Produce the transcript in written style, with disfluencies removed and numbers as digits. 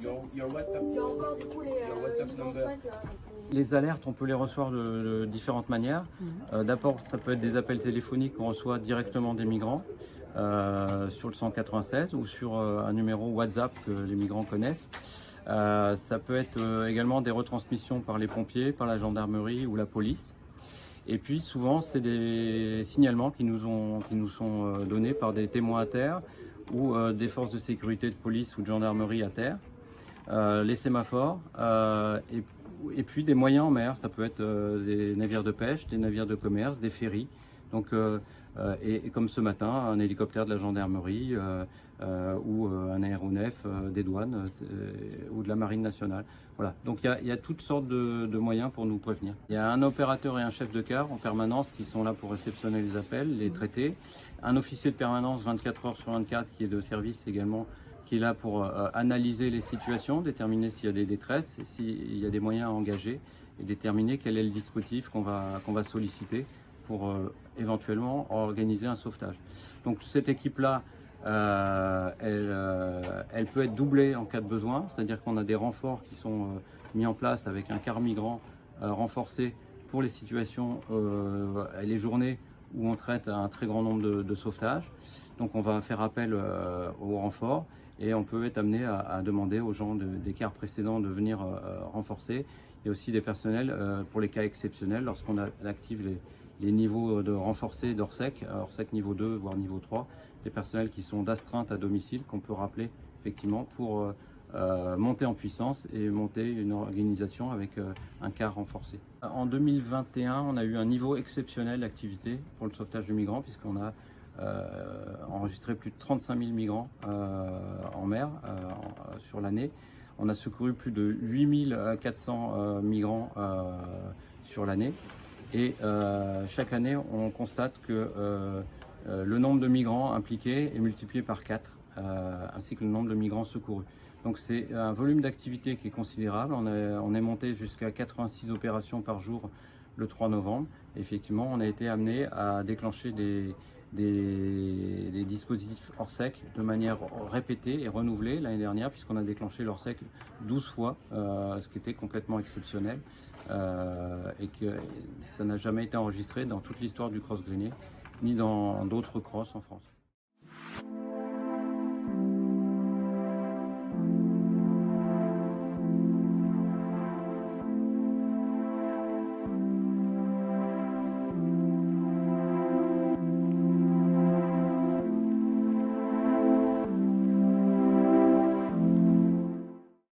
Your WhatsApp. Il y a encore du coup les WhatsApp number. 5 là. Les alertes, on peut les recevoir de différentes manières. D'abord, ça peut être des appels téléphoniques qu'on reçoit directement des migrants sur le 196 ou sur un numéro WhatsApp que les migrants connaissent. Ça peut être également des retransmissions par les pompiers, par la gendarmerie ou la police. Et puis souvent, c'est des signalements qui nous sont donnés par des témoins à terre ou des forces de sécurité de police ou de gendarmerie à terre. Les sémaphores et puis des moyens en mer, ça peut être des navires de pêche, des navires de commerce, des ferries. Donc, et comme ce matin, un hélicoptère de la gendarmerie ou un aéronef des douanes ou de la marine nationale. Voilà. Donc il y a toutes sortes de moyens pour nous prévenir. Il y a un opérateur et un chef de quart en permanence qui sont là pour réceptionner les appels, les traiter. Un officier de permanence 24 heures sur 24 qui est de service également, qui est là pour analyser les situations, déterminer s'il y a des détresses, s'il y a des moyens à engager et déterminer quel est le dispositif qu'on va solliciter pour éventuellement organiser un sauvetage. Donc cette équipe-là, elle peut être doublée en cas de besoin, c'est-à-dire qu'on a des renforts qui sont mis en place avec un quart migrant renforcé pour les situations, les journées où on traite un très grand nombre de sauvetages. Donc on va faire appel aux renforts et on peut être amené à demander aux gens des quarts précédents de venir renforcer. Il y a aussi des personnels pour les cas exceptionnels lorsqu'on active les niveaux de renforcé d'Orsec, Orsec niveau 2 voire niveau 3, des personnels qui sont d'astreinte à domicile qu'on peut rappeler effectivement pour monter en puissance et monter une organisation avec un quart renforcé. En 2021, on a eu un niveau exceptionnel d'activité pour le sauvetage de migrants puisqu'on a enregistré plus de 35 000 migrants en mer sur l'année. On a secouru plus de 8 400 migrants sur l'année. Et chaque année, on constate que le nombre de migrants impliqués est multiplié par 4, ainsi que le nombre de migrants secourus. Donc c'est un volume d'activité qui est considérable. On est monté jusqu'à 86 opérations par jour le 3 novembre. Et effectivement, on a été amené à déclencher des dispositifs Orsec de manière répétée et renouvelée l'année dernière, puisqu'on a déclenché l'Orsec 12 fois, ce qui était complètement exceptionnel et que ça n'a jamais été enregistré dans toute l'histoire du cross grenier ni dans d'autres crosses en France.